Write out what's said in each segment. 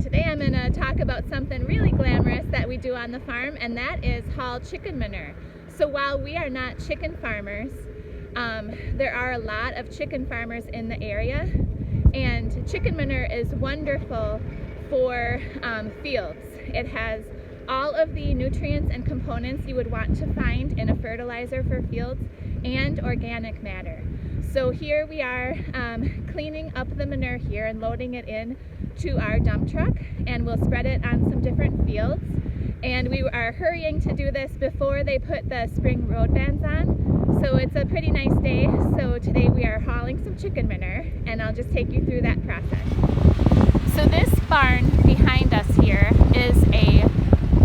Today I'm going to talk about something really glamorous that we do on the farm, and that is haul chicken manure. So while we are not chicken farmers, there are a lot of chicken farmers in the area, and chicken manure is wonderful for fields. It has all of the nutrients and components you would want to find in a fertilizer for fields and organic matter. So here we are cleaning up the manure here and loading it in to our dump truck, and we'll spread it on some different fields. And we are hurrying to do this before they put the spring road bans on. So it's a pretty nice day. So today we are hauling some chicken manure, and I'll just take you through that process. So this barn behind us here is a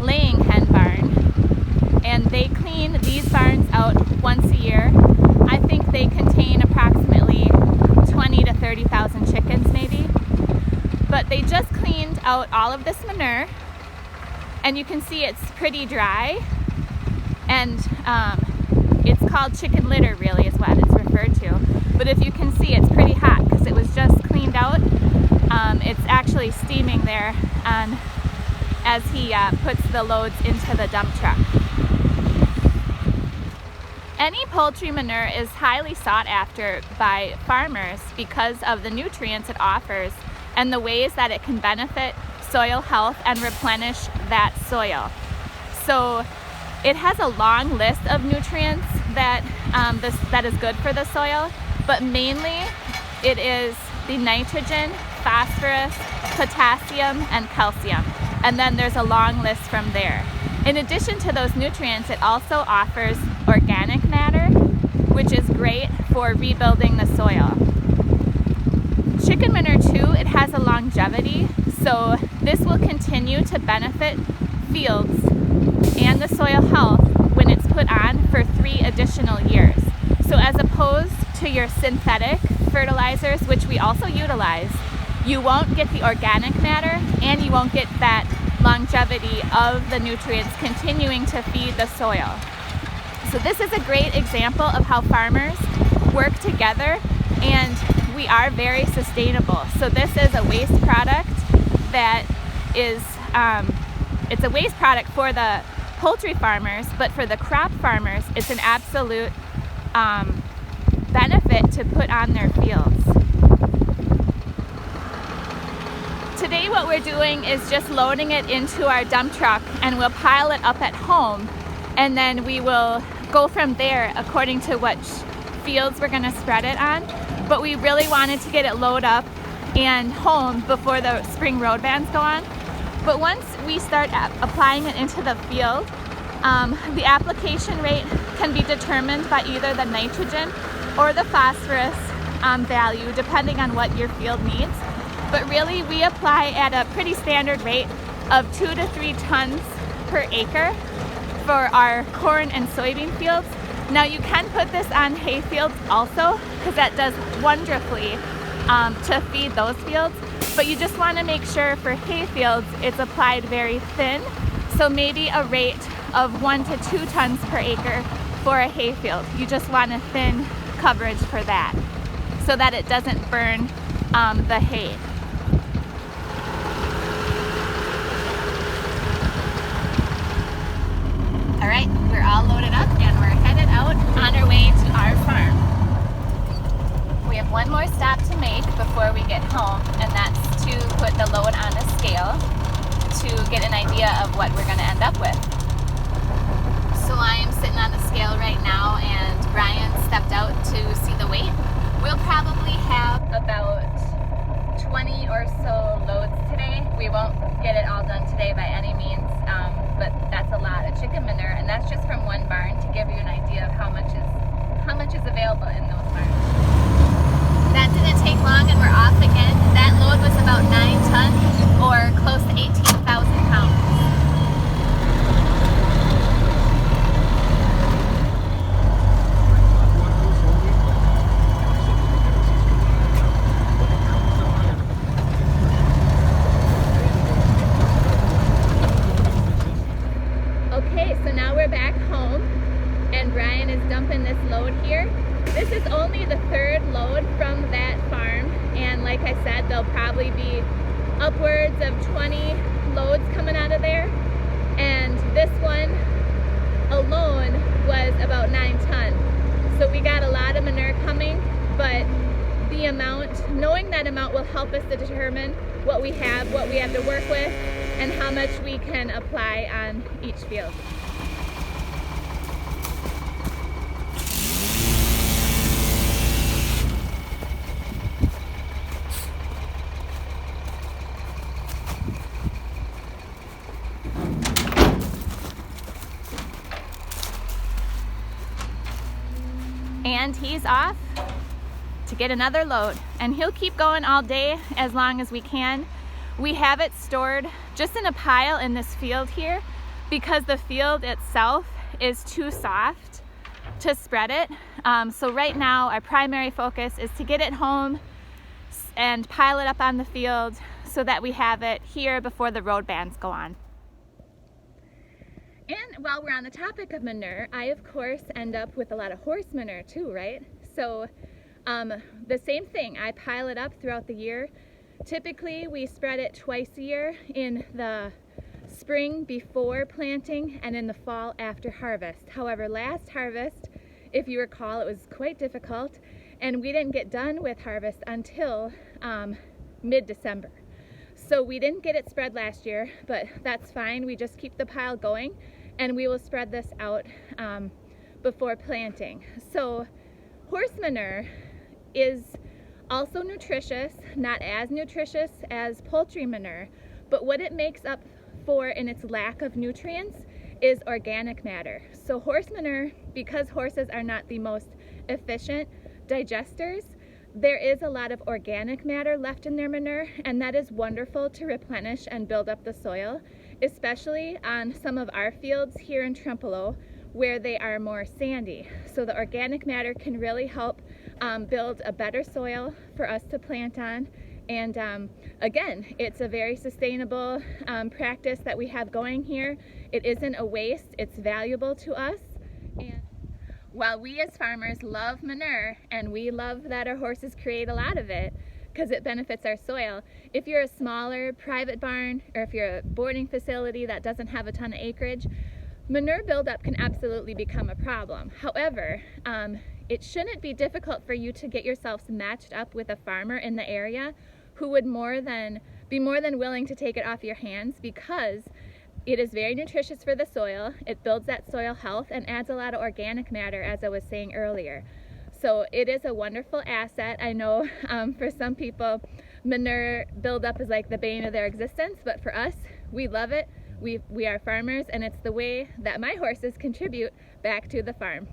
laying hen barn, and they clean these barns out once a year. I think they contain approximately 20 to 30,000 chickens maybe. But they just cleaned out all of this manure, and you can see it's pretty dry, and it's called chicken litter really is what it's referred to. But if you can see, it's pretty hot because it was just cleaned out. It's actually steaming there as he puts the loads into the dump truck. Any poultry manure is highly sought after by farmers because of the nutrients it offers and the ways that it can benefit soil health and replenish that soil. So it has a long list of nutrients that is good for the soil, but mainly it is the nitrogen, phosphorus, potassium, and calcium. And then there's a long list from there. In addition to those nutrients, it also offers organic matter, which is great for rebuilding the soil. Chicken manure too, it has a longevity, so this will continue to benefit fields and the soil health when it's put on for 3 additional years. So as opposed to your synthetic fertilizers, which we also utilize, you won't get the organic matter and you won't get that longevity of the nutrients continuing to feed the soil. So this is a great example of how farmers work together, and we are very sustainable. So this is a waste product that is, it's a waste product for the poultry farmers, but for the crop farmers, it's an absolute benefit to put on their fields. Today what we're doing is just loading it into our dump truck, and we'll pile it up at home, and then we will go from there according to which fields we're going to spread it on. But we really wanted to get it loaded up and home before the spring road bans go on. But once we start applying it into the field, the application rate can be determined by either the nitrogen or the phosphorus value, depending on what your field needs. But really, we apply at a pretty standard rate of 2 to 3 tons per acre for our corn and soybean fields. Now you can put this on hay fields also, because that does wonderfully to feed those fields. But you just want to make sure for hay fields it's applied very thin. So maybe a rate of 1 to 2 tons per acre for a hay field. You just want a thin coverage for that, so that it doesn't burn the hay. All right, we're all loaded up and we're headed out on our way to our farm. We have one more stop to make before we get home, and that's to put the load on a scale to get an idea of what we're going to end up with. So I'm sitting on the scale right now, and Brian stepped out to see the weight. We'll probably have about 20 or so loads today. We won't get it all done today by any means, but that's a lot of chicken manure, and that's just from one barn to give you an idea of how much is available in those barns. That didn't take long, and we're off again. That load was about 9 tons, or close to 18,000 pounds. Okay, so now we're back home, and Brian is dumping this load here. This is only the 3rd load from that farm, and like I said, there'll probably be upwards of 20 loads coming out of there, and this one alone was about 9 tons. So we got a lot of manure coming, but the amount, knowing that amount will help us to determine what we have to work with, and how much we can apply on each field. And he's off to get another load, and he'll keep going all day as long as we can. We have it stored just in a pile in this field here because the field itself is too soft to spread it. So right now our primary focus is to get it home and pile it up on the field so that we have it here before the road bans go on. And while we're on the topic of manure, I of course end up with a lot of horse manure too, right? So the same thing, I pile it up throughout the year. Typically we spread it twice a year, in the spring before planting and in the fall after harvest. However, last harvest, if you recall, it was quite difficult, and we didn't get done with harvest until mid-December. So we didn't get it spread last year, but that's fine. We just keep the pile going, and we will spread this out before planting. So horse manure is also nutritious, not as nutritious as poultry manure, but what it makes up for in its lack of nutrients is organic matter. So horse manure, because horses are not the most efficient digesters, there is a lot of organic matter left in their manure, and that is wonderful to replenish and build up the soil, especially on some of our fields here in Trempealeau where they are more sandy. So the organic matter can really help build a better soil for us to plant on. And again, it's a very sustainable practice that we have going here. It isn't a waste, it's valuable to us. And while we as farmers love manure, and we love that our horses create a lot of it because it benefits our soil, if you're a smaller private barn, or if you're a boarding facility that doesn't have a ton of acreage, manure buildup can absolutely become a problem. However, it shouldn't be difficult for you to get yourselves matched up with a farmer in the area who would be more than willing to take it off your hands, because it is very nutritious for the soil. It builds that soil health and adds a lot of organic matter, as I was saying earlier. So it is a wonderful asset. I know for some people manure buildup is like the bane of their existence, but for us, we love it. We are farmers, and it's the way that my horses contribute back to the farm.